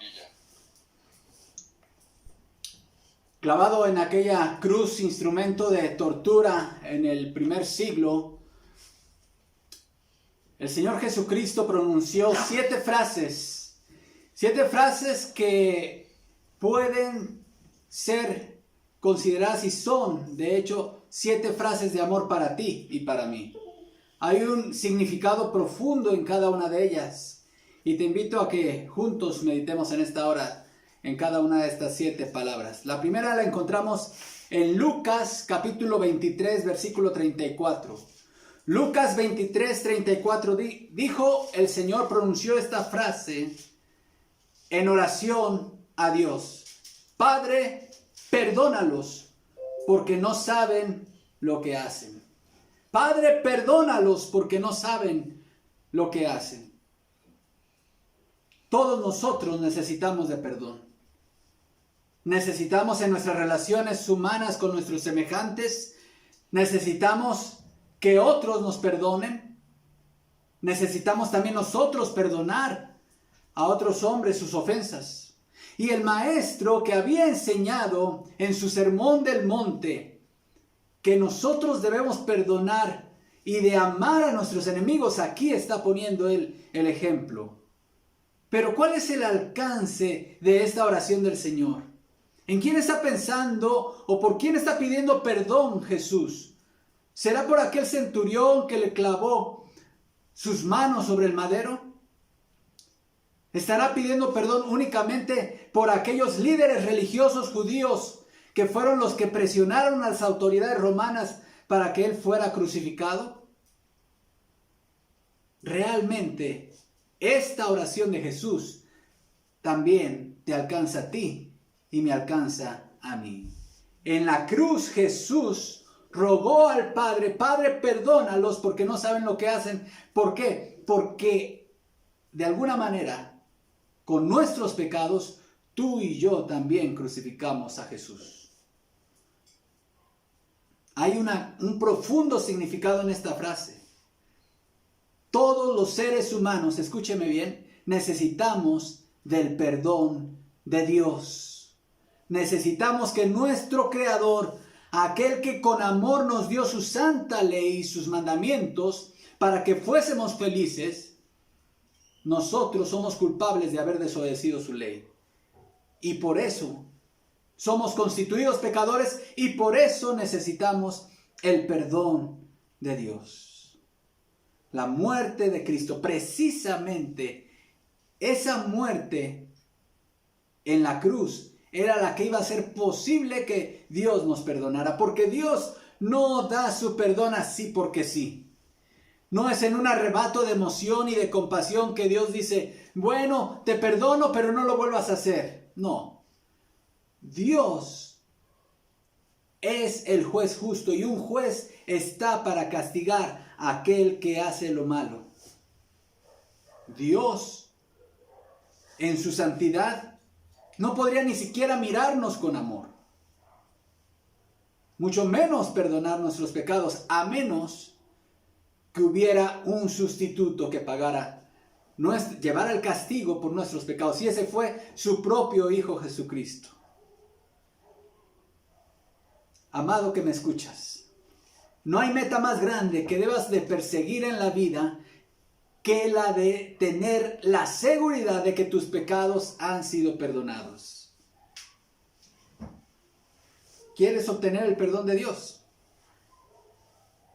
familia. Clavado en aquella cruz, instrumento de tortura en el primer siglo, el Señor Jesucristo pronunció 7 frases que pueden ser consideradas y son, de hecho, 7 frases de amor para ti y para mí. Hay un significado profundo en cada una de ellas y te invito a que juntos meditemos en esta hora en cada una de estas 7 palabras. La primera la encontramos en Lucas capítulo 23, versículo 34. Lucas 23, 34 dijo el Señor, pronunció esta frase en oración a Dios: Padre, perdónalos porque no saben lo que hacen. Padre, perdónalos porque no saben lo que hacen. Todos nosotros necesitamos de perdón. Necesitamos en nuestras relaciones humanas con nuestros semejantes. Necesitamos que otros nos perdonen. Necesitamos también nosotros perdonar a otros hombres sus ofensas. Y el maestro que había enseñado en su sermón del monte que nosotros debemos perdonar y de amar a nuestros enemigos, aquí está poniendo él el ejemplo. Pero ¿cuál es el alcance de esta oración del Señor? ¿En quién está pensando o por quién está pidiendo perdón Jesús? ¿Será por aquel centurión que le clavó sus manos sobre el madero? ¿Estará pidiendo perdón únicamente por aquellos líderes religiosos judíos que fueron los que presionaron a las autoridades romanas para que él fuera crucificado? Realmente, esta oración de Jesús también te alcanza a ti y me alcanza a mí. En la cruz Jesús rogó al Padre: Padre, perdónalos porque no saben lo que hacen. ¿Por qué? Porque de alguna manera, con nuestros pecados, tú y yo también crucificamos a Jesús. Hay un profundo significado en esta frase. Todos los seres humanos, escúcheme bien, necesitamos del perdón de Dios. Necesitamos que nuestro Creador, aquel que con amor nos dio su santa ley y sus mandamientos para que fuésemos felices, nosotros somos culpables de haber desobedecido su ley. Y por eso somos constituidos pecadores y por eso necesitamos el perdón de Dios. La muerte de Cristo, precisamente esa muerte en la cruz, era la que iba a hacer posible que Dios nos perdonara. Porque Dios no da su perdón así porque sí. No es en un arrebato de emoción y de compasión que Dios dice: bueno, te perdono, pero no lo vuelvas a hacer. No. Dios es el juez justo y un juez está para castigar a aquel que hace lo malo. Dios, en su santidad, no podría ni siquiera mirarnos con amor, mucho menos perdonar nuestros pecados, a menos que hubiera un sustituto que llevara el castigo por nuestros pecados, y ese fue su propio Hijo Jesucristo. Amado que me escuchas, no hay meta más grande que debas de perseguir en la vida que la de tener la seguridad de que tus pecados han sido perdonados. ¿Quieres obtener el perdón de Dios?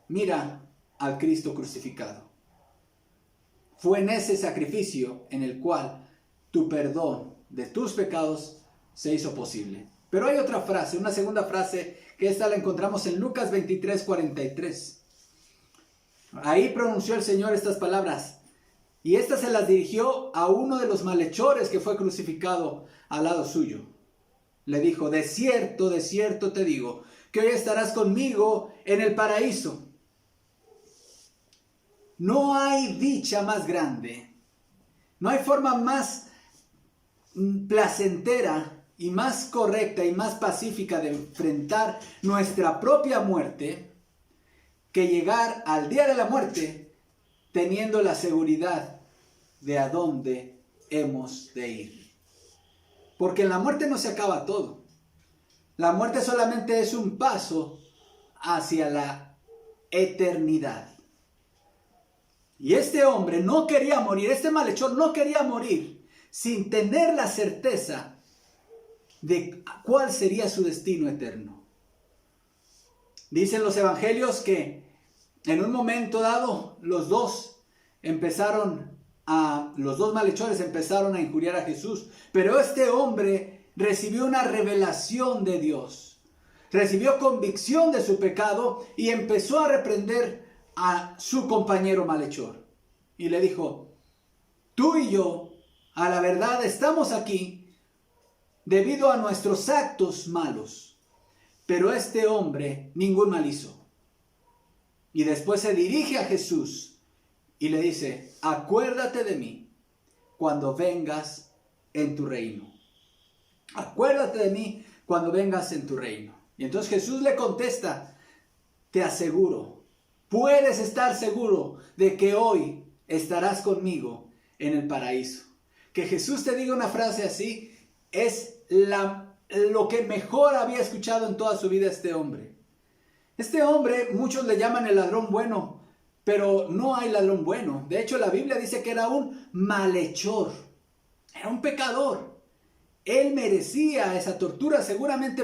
Mira al Cristo crucificado. Fue en ese sacrificio en el cual tu perdón de tus pecados se hizo posible. Pero hay otra frase, una segunda frase, que esta la encontramos en Lucas 23, 43. Ahí pronunció el Señor estas palabras. Y estas se las dirigió a uno de los malhechores que fue crucificado al lado suyo. Le dijo: de cierto te digo, que hoy estarás conmigo en el paraíso. No hay dicha más grande, no hay forma más placentera y más correcta y más pacífica de enfrentar nuestra propia muerte que llegar al día de la muerte teniendo la seguridad de a dónde hemos de ir. Porque en la muerte no se acaba todo. La muerte solamente es un paso hacia la eternidad. Y este hombre no quería morir, este malhechor no quería morir sin tener la certeza de cuál sería su destino eterno. Dicen los evangelios que en un momento dado los dos malhechores empezaron a injuriar a Jesús, pero este hombre recibió una revelación de Dios, recibió convicción de su pecado y empezó a reprender a su compañero malhechor. Y le dijo: tú y yo, a la verdad, estamos aquí debido a nuestros actos malos, pero este hombre ningún mal hizo. Y después se dirige a Jesús y le dice: acuérdate de mí cuando vengas en tu reino. Acuérdate de mí cuando vengas en tu reino. Y entonces Jesús le contesta: te aseguro, puedes estar seguro de que hoy estarás conmigo en el paraíso. Que Jesús te diga una frase así es lo que mejor había escuchado en toda su vida este hombre. Este hombre, muchos le llaman el ladrón bueno, pero no hay ladrón bueno. De hecho, la Biblia dice que era un malhechor, era un pecador. Él merecía esa tortura. Seguramente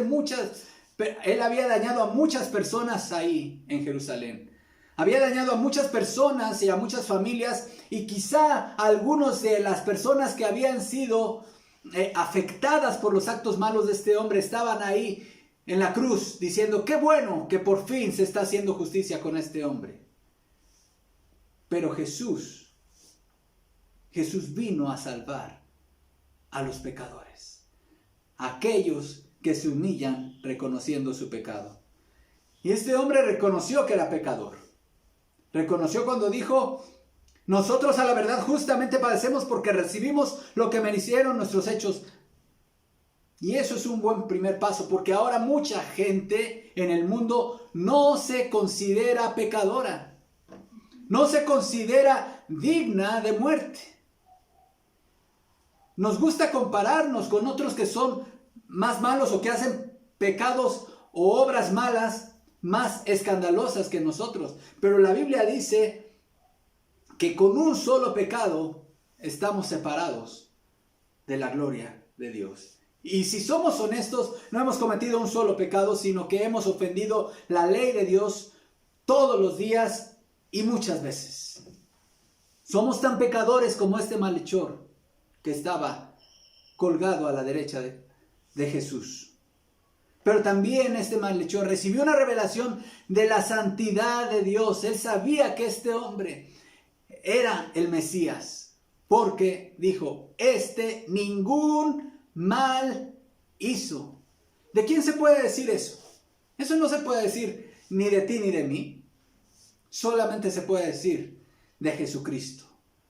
él había dañado a muchas personas ahí en Jerusalén. Había dañado a muchas personas y a muchas familias, y quizá algunos de las personas que habían sido afectadas por los actos malos de este hombre estaban ahí en la cruz diciendo: qué bueno que por fin se está haciendo justicia con este hombre. Pero Jesús vino a salvar a los pecadores, aquellos que se humillan reconociendo su pecado. Y este hombre reconoció que era pecador. Reconoció cuando dijo: nosotros a la verdad justamente padecemos porque recibimos lo que merecieron nuestros hechos. Y eso es un buen primer paso, porque ahora mucha gente en el mundo no se considera pecadora, no se considera digna de muerte. Nos gusta compararnos con otros que son más malos o que hacen pecados o obras malas más escandalosas que nosotros. Pero la Biblia dice que con un solo pecado estamos separados de la gloria de Dios. Y si somos honestos, no hemos cometido un solo pecado, sino que hemos ofendido la ley de Dios todos los días y muchas veces. Somos tan pecadores como este malhechor que estaba colgado a la derecha de Jesús. Pero también este malhechor recibió una revelación de la santidad de Dios. Él sabía que este hombre era el Mesías, porque dijo: ningún mal hizo. ¿De quién se puede decir eso? Eso no se puede decir ni de ti ni de mí. Solamente se puede decir de Jesucristo,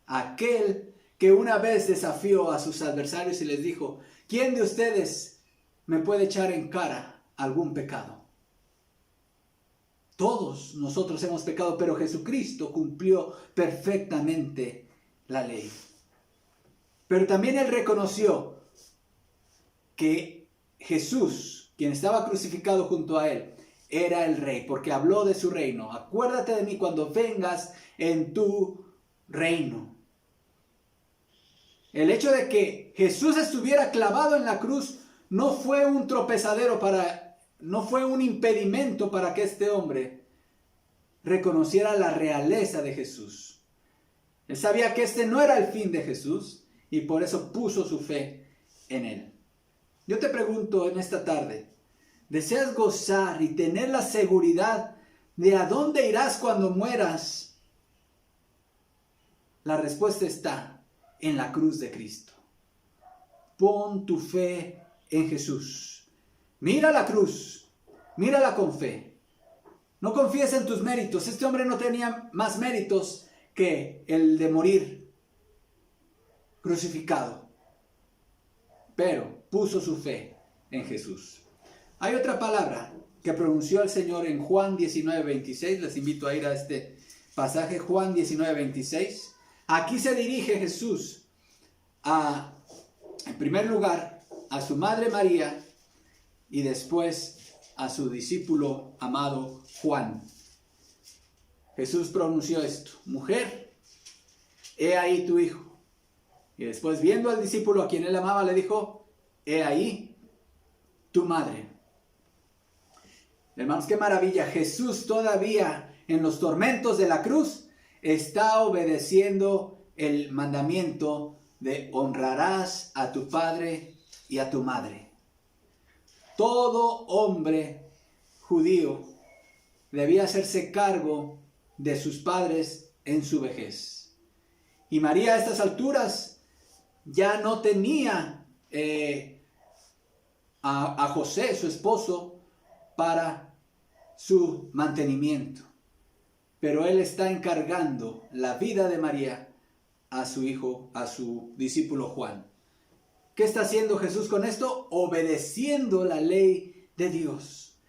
aquel que una vez desafió a sus adversarios y les dijo: ¿quién de ustedes me puede echar en cara algún pecado? Todos nosotros hemos pecado, pero Jesucristo cumplió perfectamente la ley. Pero también él reconoció que Jesús, quien estaba crucificado junto a él, era el rey, porque habló de su reino. Acuérdate de mí cuando vengas en tu reino. El hecho de que Jesús estuviera clavado en la cruz no fue un tropezadero no fue un impedimento para que este hombre reconociera la realeza de Jesús. Él sabía que este no era el fin de Jesús y por eso puso su fe en él. Yo te pregunto en esta tarde, ¿deseas gozar y tener la seguridad de a dónde irás cuando mueras? La respuesta está en la cruz de Cristo. Pon tu fe en Jesús. Mira la cruz, mírala con fe. No confíes en tus méritos. Este hombre no tenía más méritos que el de morir crucificado, pero puso su fe en Jesús. Hay otra palabra que pronunció el Señor en Juan 19:26. Les invito a ir a este pasaje, Juan 19:26. Aquí se dirige Jesús en primer lugar a su madre María y después a su discípulo amado Juan. Jesús pronunció esto: mujer, he ahí tu hijo. Y después, viendo al discípulo a quien él amaba, le dijo: he ahí tu madre. Hermanos, qué maravilla. Jesús todavía en los tormentos de la cruz está obedeciendo el mandamiento de honrarás a tu padre y a tu madre. Todo hombre judío debía hacerse cargo de sus padres en su vejez. Y María a estas alturas ya no tenía a José, su esposo, para su mantenimiento. Pero él está encargando la vida de María a su hijo, a su discípulo Juan. ¿Qué está haciendo Jesús con esto? Obedeciendo la ley de Dios.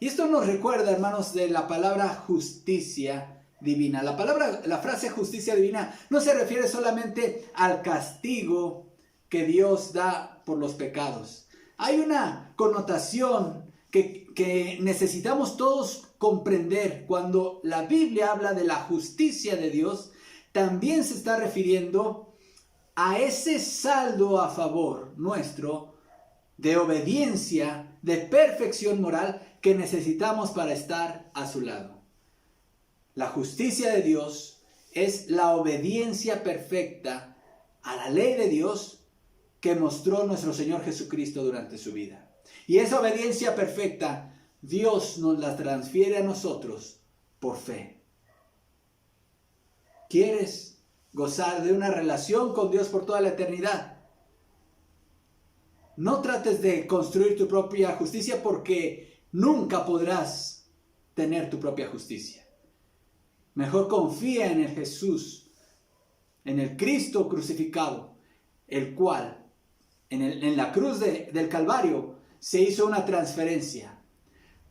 Y esto nos recuerda, hermanos, de la palabra justicia divina. La frase justicia divina no se refiere solamente al castigo que Dios da por los pecados. Hay una connotación que necesitamos todos comprender. Cuando la Biblia habla de la justicia de Dios, también se está refiriendo a ese saldo a favor nuestro de obediencia, de perfección moral que necesitamos para estar a su lado. La justicia de Dios es la obediencia perfecta a la ley de Dios que mostró nuestro Señor Jesucristo durante su vida. Y esa obediencia perfecta, Dios nos la transfiere a nosotros por fe. ¿Quieres gozar de una relación con Dios por toda la eternidad? No trates de construir tu propia justicia, porque nunca podrás tener tu propia justicia. Mejor confía en el Jesús, en el Cristo crucificado, el cual en la cruz del Calvario se hizo una transferencia.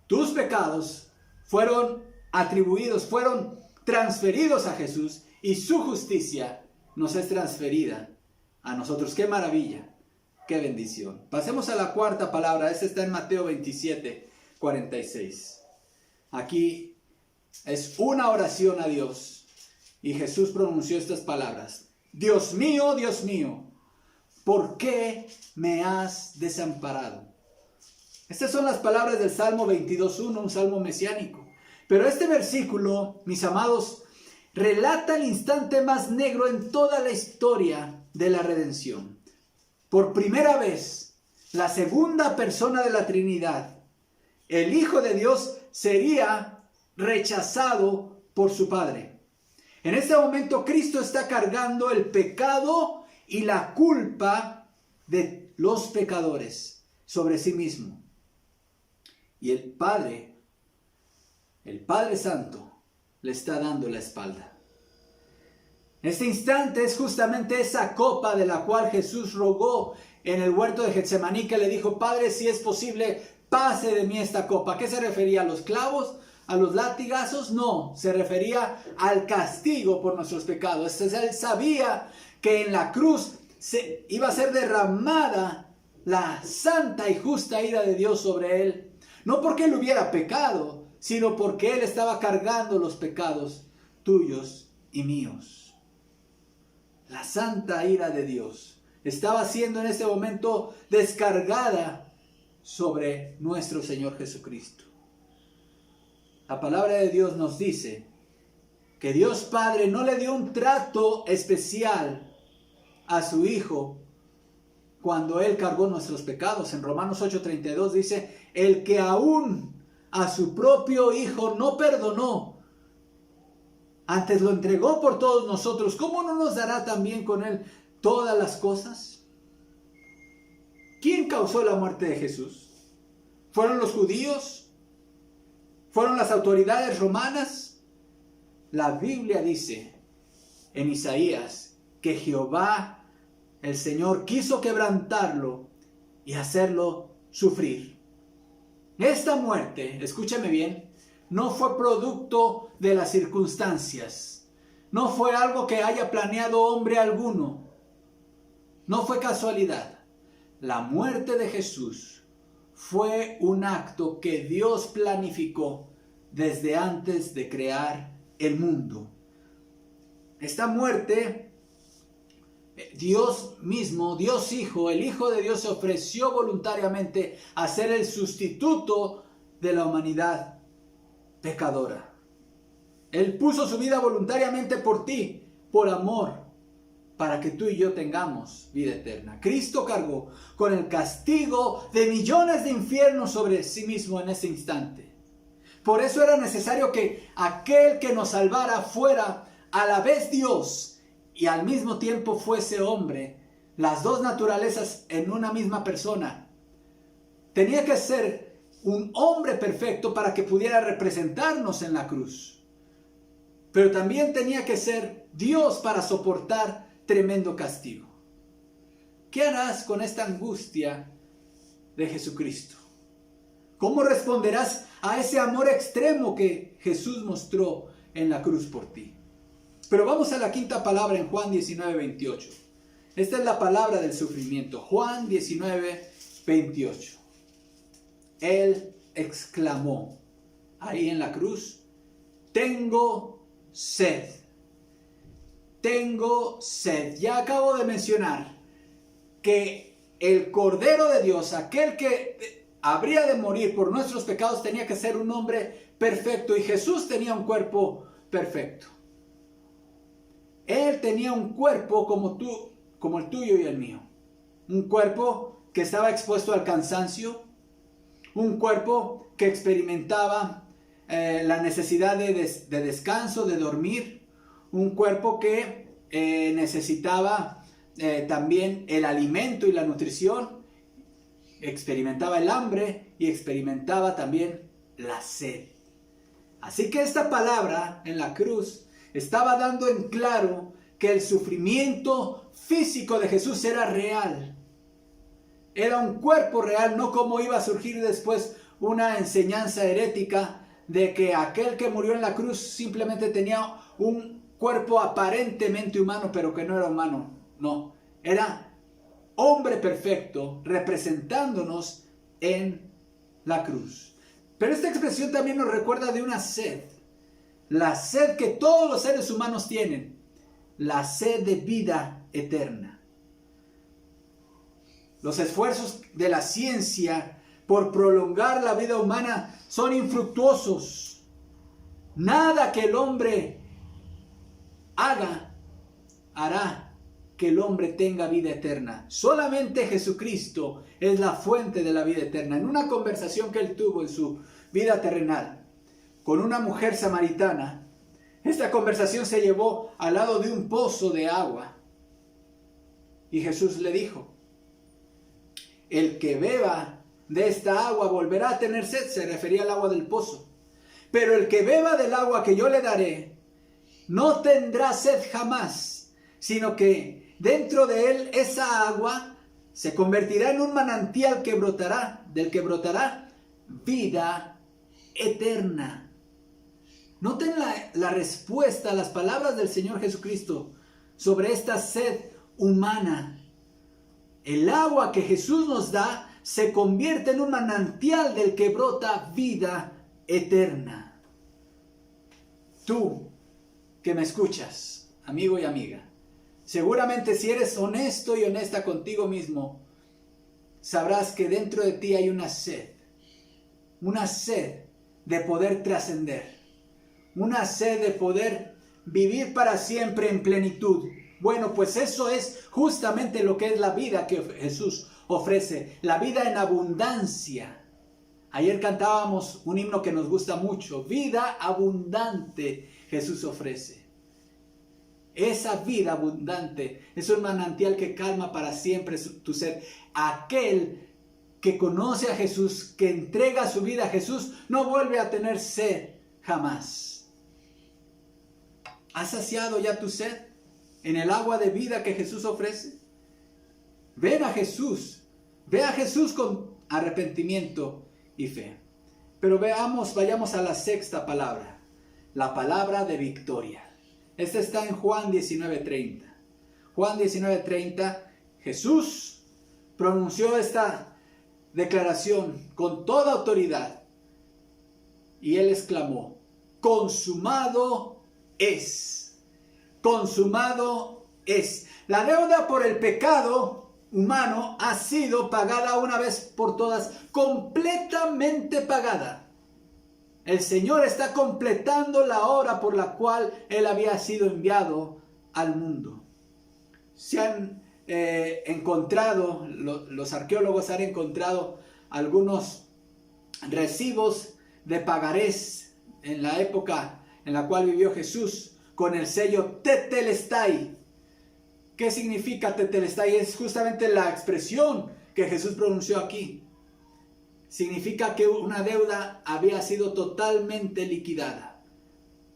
Tus pecados fueron atribuidos, fueron transferidos a Jesús, y su justicia nos es transferida a nosotros. ¡Qué maravilla! ¡Qué bendición! Pasemos a la cuarta palabra. Esta está en Mateo 27, 46. Aquí es una oración a Dios. Y Jesús pronunció estas palabras: Dios mío, ¿por qué me has desamparado? Estas son las palabras del Salmo 22.1, un salmo mesiánico. Pero este versículo, mis amados, relata el instante más negro en toda la historia de la redención. Por primera vez, la segunda persona de la Trinidad, el Hijo de Dios, sería rechazado por su Padre. En este momento, Cristo está cargando el pecado y la culpa de los pecadores sobre sí mismo. Y el Padre Santo, le está dando la espalda. Este instante es justamente esa copa de la cual Jesús rogó en el huerto de Getsemaní, que le dijo: Padre, si es posible, pase de mí esta copa. ¿A qué se refería? ¿A los clavos? ¿A los latigazos? No, se refería al castigo por nuestros pecados. Él sabía que en la cruz iba a ser derramada la santa y justa ira de Dios sobre él. No porque él hubiera pecado, sino porque él estaba cargando los pecados tuyos y míos. La santa ira de Dios estaba siendo en este momento descargada sobre nuestro Señor Jesucristo. La palabra de Dios nos dice que Dios Padre no le dio un trato especial a su Hijo cuando Él cargó nuestros pecados. En Romanos 8:32 dice: el que aún a su propio Hijo no perdonó, antes lo entregó por todos nosotros, ¿cómo no nos dará también con Él todas las cosas? ¿Quién causó la muerte de Jesús? ¿Fueron los judíos? ¿Fueron las autoridades romanas? La Biblia dice en Isaías que Jehová, el Señor, quiso quebrantarlo y hacerlo sufrir. Esta muerte, escúchame bien, no fue producto de las circunstancias. No fue algo que haya planeado hombre alguno. No fue casualidad. la muerte de Jesús fue un acto que Dios planificó desde antes de crear el mundo. Esta muerte, Dios mismo, Dios Hijo, el Hijo de Dios se ofreció voluntariamente a ser el sustituto de la humanidad pecadora. Él puso su vida voluntariamente por ti, por amor, para que tú y yo tengamos vida eterna. Cristo cargó con el castigo de millones de infiernos sobre sí mismo en ese instante. Por eso era necesario que aquel que nos salvara fuera a la vez Dios y al mismo tiempo fuese hombre, las dos naturalezas en una misma persona. Tenía que ser un hombre perfecto para que pudiera representarnos en la cruz. Pero también tenía que ser Dios para soportar tremendo castigo. ¿Qué harás con esta angustia de Jesucristo? ¿Cómo responderás a ese amor extremo que Jesús mostró en la cruz por ti? Pero vamos a la quinta palabra en Juan 19:28. Esta es la palabra del sufrimiento. Juan 19:28. Él exclamó ahí en la cruz: tengo sed. Tengo sed. Ya acabo de mencionar que el Cordero de Dios, aquel que habría de morir por nuestros pecados, tenía que ser un hombre perfecto, y Jesús tenía un cuerpo perfecto. Él tenía un cuerpo como el tuyo y el mío. Un cuerpo que estaba expuesto al cansancio. Un cuerpo que experimentaba la necesidad de descanso, de dormir. Un cuerpo que necesitaba también el alimento y la nutrición. Experimentaba el hambre y experimentaba también la sed. Así que esta palabra en la cruz estaba dando en claro que el sufrimiento físico de Jesús era real. Era un cuerpo real, no como iba a surgir después una enseñanza herética de que aquel que murió en la cruz simplemente tenía un cuerpo aparentemente humano, pero que no era humano. No, era hombre perfecto representándonos en la cruz. Pero esta expresión también nos recuerda de una sed. La sed que todos los seres humanos tienen. La sed de vida eterna. Los esfuerzos de la ciencia por prolongar la vida humana son infructuosos. Nada que el hombre hará que el hombre tenga vida eterna. Solamente Jesucristo es la fuente de la vida eterna. En una conversación que él tuvo en su vida terrenal con una mujer samaritana, esta conversación se llevó al lado de un pozo de agua. Y Jesús le dijo: el que beba de esta agua volverá a tener sed. Se refería al agua del pozo. Pero el que beba del agua que yo le daré no tendrá sed jamás, sino que dentro de él esa agua se convertirá en un manantial que brotará, del que brotará vida eterna. Noten la respuesta a las palabras del Señor Jesucristo sobre esta sed humana. El agua que Jesús nos da se convierte en un manantial del que brota vida eterna. Tú que me escuchas, amigo y amiga, seguramente si eres honesto y honesta contigo mismo, sabrás que dentro de ti hay una sed de poder trascender, una sed de poder vivir para siempre en plenitud. Bueno, pues eso es justamente lo que es la vida que Jesús ofrece, la vida en abundancia. Ayer cantábamos un himno que nos gusta mucho: vida abundante Jesús ofrece. Esa vida abundante es un manantial que calma para siempre tu sed. Aquel que conoce a Jesús, que entrega su vida a Jesús, no vuelve a tener sed jamás. ¿Has saciado ya tu sed en el agua de vida que Jesús ofrece? Ven a Jesús. Ve a Jesús con arrepentimiento y fe. Pero vayamos a la sexta palabra. La palabra de victoria. Esta está en Juan 19:30. Juan 19:30. Jesús pronunció esta declaración con toda autoridad y él exclamó: consumado es, consumado es. La deuda por el pecado humano ha sido pagada una vez por todas, completamente pagada. El Señor está completando la obra por la cual Él había sido enviado al mundo. Se han encontrado, los arqueólogos han encontrado algunos recibos de pagarés en la época en la cual vivió Jesús con el sello Tetelestai. ¿Qué significa Tetelestai? Es justamente la expresión que Jesús pronunció aquí. Significa que una deuda había sido totalmente liquidada.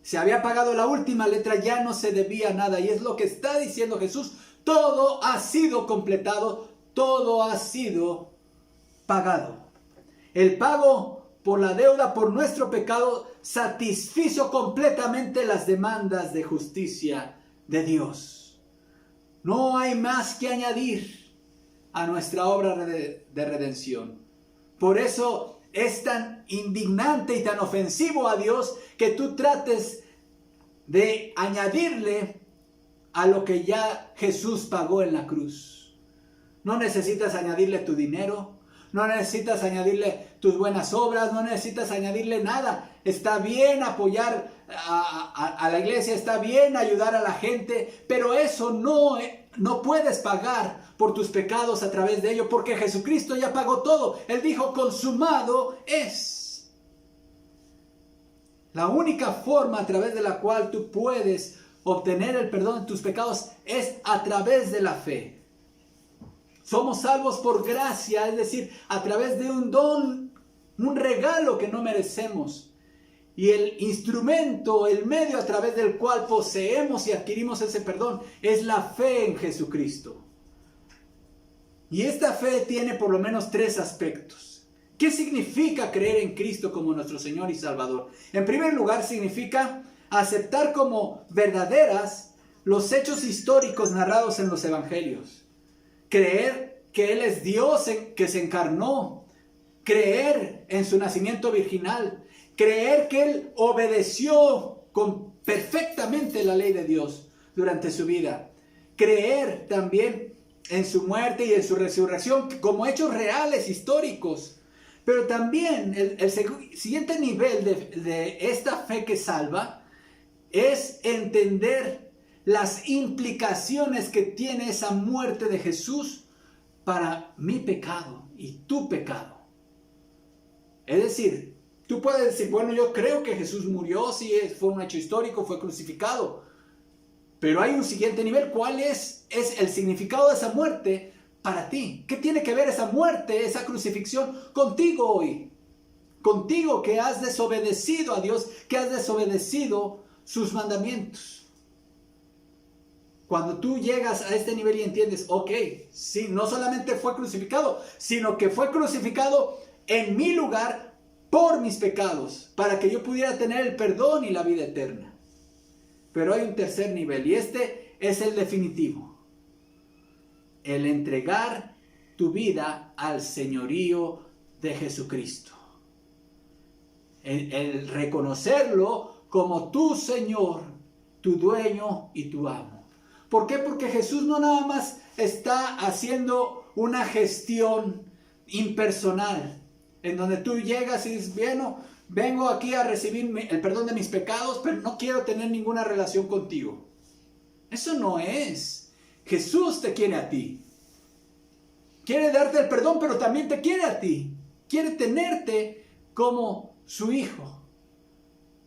Se había pagado la última letra, ya no se debía nada. Y es lo que está diciendo Jesús. Todo ha sido completado, todo ha sido pagado. El pago por la deuda, por nuestro pecado, satisfizo completamente las demandas de justicia de Dios. No hay más que añadir a nuestra obra de redención. Por eso es tan indignante y tan ofensivo a Dios que tú trates de añadirle a lo que ya Jesús pagó en la cruz. No necesitas añadirle tu dinero, no necesitas añadirle tus buenas obras, no necesitas añadirle nada. Está bien apoyar a la iglesia, está bien ayudar a la gente, pero eso no puedes pagar por tus pecados a través de ello, porque Jesucristo ya pagó todo. Él dijo: consumado es. La única forma a través de la cual tú puedes obtener el perdón de tus pecados es a través de la fe. Somos salvos por gracia, es decir, a través de un don, un regalo que no merecemos. Y el instrumento, el medio a través del cual poseemos y adquirimos ese perdón es la fe en Jesucristo. Y esta fe tiene por lo menos 3 aspectos. ¿Qué significa creer en Cristo como nuestro Señor y Salvador? En primer lugar, significa aceptar como verdaderas los hechos históricos narrados en los evangelios. Creer que Él es Dios que se encarnó. Creer en su nacimiento virginal. Creer que Él obedeció perfectamente la ley de Dios durante su vida. Creer también en su muerte y en su resurrección como hechos reales, históricos. Pero también el siguiente nivel de esta fe que salva es entender las implicaciones que tiene esa muerte de Jesús para mi pecado y tu pecado. Es decir, tú puedes decir: bueno, yo creo que Jesús murió, sí, fue un hecho histórico, fue crucificado. Pero hay un siguiente nivel. ¿Cuál es el significado de esa muerte para ti? ¿Qué tiene que ver esa muerte, esa crucifixión contigo hoy? Contigo que has desobedecido a Dios, que has desobedecido sus mandamientos. Cuando tú llegas a este nivel y entiendes: ok, sí, no solamente fue crucificado, sino que fue crucificado en mi lugar por mis pecados, para que yo pudiera tener el perdón y la vida eterna. Pero hay un tercer nivel, y este es el definitivo. El entregar tu vida al señorío de Jesucristo. El reconocerlo como tu Señor, tu dueño y tu amo. ¿Por qué? Porque Jesús no nada más está haciendo una gestión impersonal, en donde tú llegas y dices: bueno, vengo aquí a recibir el perdón de mis pecados, pero no quiero tener ninguna relación contigo. Eso no es. Jesús te quiere a ti. Quiere darte el perdón, pero también te quiere a ti. Quiere tenerte como su hijo.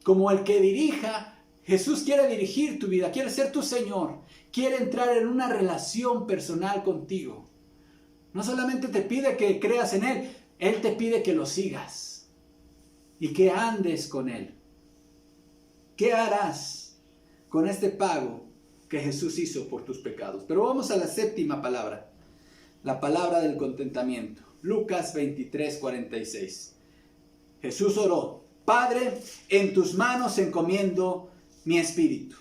Como el que dirija. Jesús quiere dirigir tu vida, quiere ser tu Señor. Quiere entrar en una relación personal contigo. No solamente te pide que creas en Él, Él te pide que lo sigas. Y que andes con Él. ¿Qué harás con este pago que Jesús hizo por tus pecados? Pero vamos a la séptima palabra. La palabra del contentamiento. Lucas 23:46. Jesús oró: Padre, en tus manos encomiendo mi espíritu.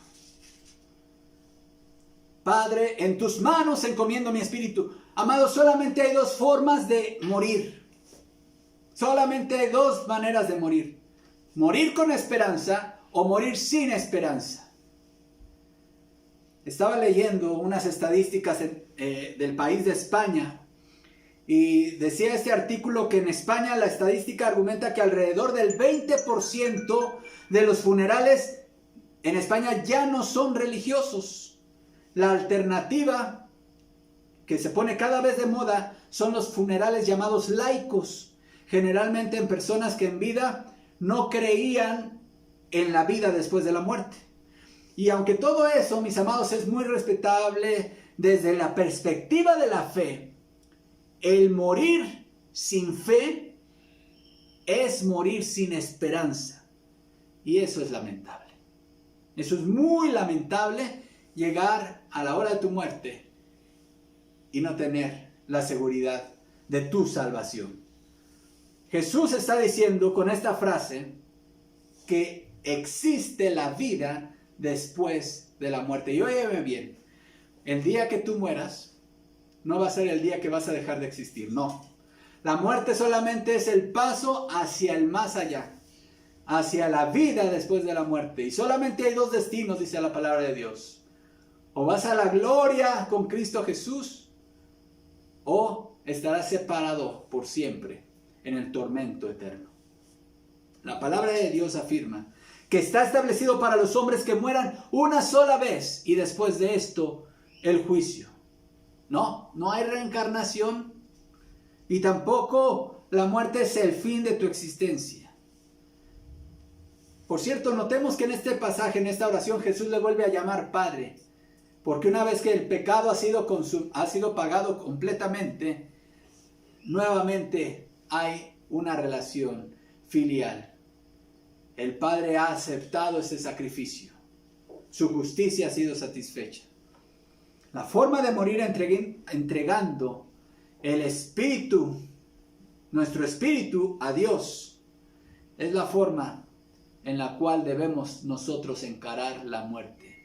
Padre, en tus manos encomiendo mi espíritu. Amados, solamente hay dos formas de morir. Solamente hay dos maneras de morir. Morir con esperanza o morir sin esperanza. Estaba leyendo unas estadísticas del país de España y decía este artículo que en España la estadística argumenta que alrededor del 20% de los funerales en España ya no son religiosos. La alternativa que se pone cada vez de moda son los funerales llamados laicos, generalmente en personas que en vida no creían en la vida después de la muerte. Y aunque todo eso, mis amados, es muy respetable desde la perspectiva de la fe, el morir sin fe es morir sin esperanza. Y eso es lamentable. Eso es muy lamentable, llegar a la hora de tu muerte y no tener la seguridad de tu salvación. Jesús está diciendo con esta frase que existe la vida después de la muerte. Y óyeme bien, el día que tú mueras no va a ser el día que vas a dejar de existir, no. La muerte solamente es el paso hacia el más allá, hacia la vida después de la muerte. Y solamente hay dos destinos, dice la palabra de Dios. O vas a la gloria con Cristo Jesús, o estarás separado por siempre en el tormento eterno. La palabra de Dios afirma que está establecido para los hombres que mueran una sola vez y después de esto el juicio. No hay reencarnación y tampoco la muerte es el fin de tu existencia. Por cierto, notemos que en este pasaje, en esta oración, Jesús le vuelve a llamar Padre, porque una vez que el pecado ha sido pagado completamente, nuevamente hay una relación filial. El Padre ha aceptado ese sacrificio. Su justicia ha sido satisfecha. La forma de morir entregando el espíritu, nuestro espíritu a Dios, es la forma en la cual debemos nosotros encarar la muerte.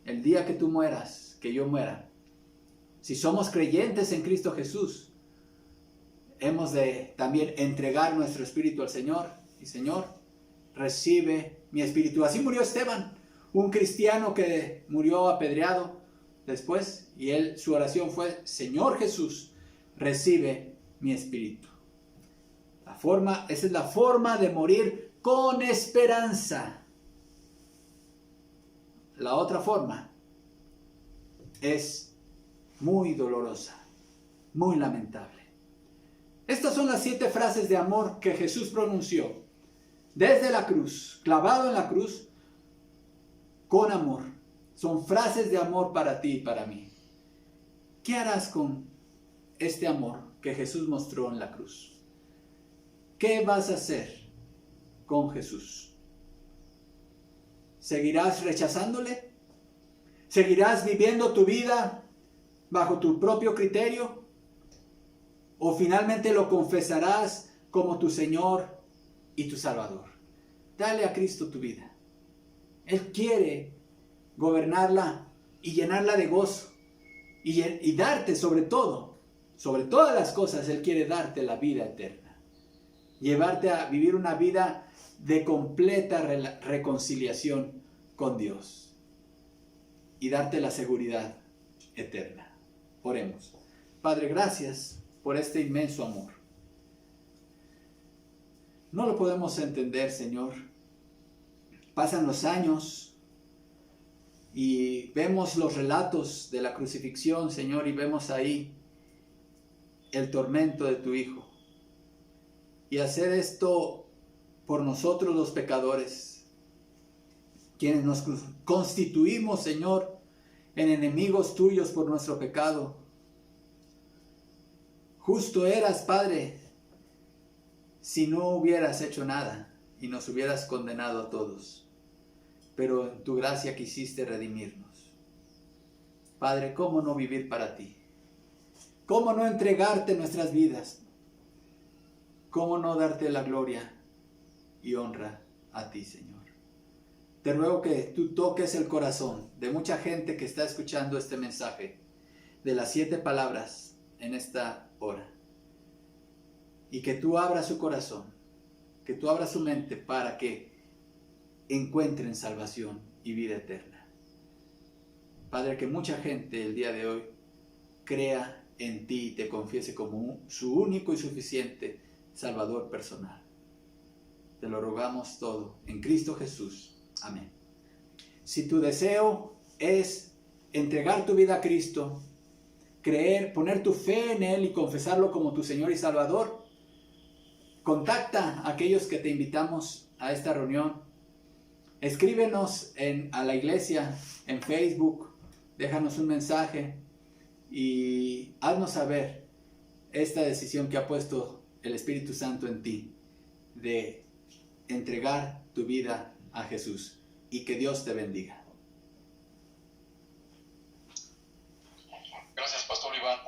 El día que tú mueras, que yo muera, si somos creyentes en Cristo Jesús, hemos de también entregar nuestro espíritu al Señor. Y Señor, recibe mi espíritu. Así murió Esteban, un cristiano que murió apedreado después, y su oración fue: Señor Jesús, recibe mi espíritu. Esa es la forma de morir con esperanza. La otra forma es muy dolorosa, muy lamentable. Estas son las 7 frases de amor que Jesús pronunció desde la cruz, clavado en la cruz, con amor. Son frases de amor para ti y para mí. ¿Qué harás con este amor que Jesús mostró en la cruz? ¿Qué vas a hacer con Jesús? ¿Seguirás rechazándole? ¿Seguirás viviendo tu vida bajo tu propio criterio? ¿O finalmente lo confesarás como tu Señor y tu Salvador? Dale a Cristo tu vida. Él quiere gobernarla y llenarla de gozo. Y darte sobre todas las cosas, Él quiere darte la vida eterna. Llevarte a vivir una vida de completa reconciliación con Dios. Y darte la seguridad eterna. Oremos. Padre, gracias por este inmenso amor. No lo podemos entender, Señor. Pasan los años y vemos los relatos de la crucifixión, Señor, y vemos ahí el tormento de tu Hijo. Y hacer esto por nosotros los pecadores, quienes nos constituimos, Señor, en enemigos tuyos por nuestro pecado. Justo eras, Padre, si no hubieras hecho nada y nos hubieras condenado a todos. Pero en tu gracia quisiste redimirnos. Padre, ¿cómo no vivir para ti? ¿Cómo no entregarte nuestras vidas? ¿Cómo no darte la gloria y honra a ti, Señor? Te ruego que tú toques el corazón de mucha gente que está escuchando este mensaje de las 7 palabras en esta hora. Y que tú abras su corazón, que tú abras su mente para que encuentren salvación y vida eterna. Padre, que mucha gente el día de hoy crea en ti y te confiese como su único y suficiente Salvador personal. Te lo rogamos todo en Cristo Jesús. Amén. Si tu deseo es entregar tu vida a Cristo, creer, poner tu fe en Él y confesarlo como tu Señor y Salvador, contacta a aquellos que te invitamos a esta reunión. Escríbenos a la iglesia en Facebook, déjanos un mensaje y haznos saber esta decisión que ha puesto el Espíritu Santo en ti de entregar tu vida a Jesús, y que Dios te bendiga.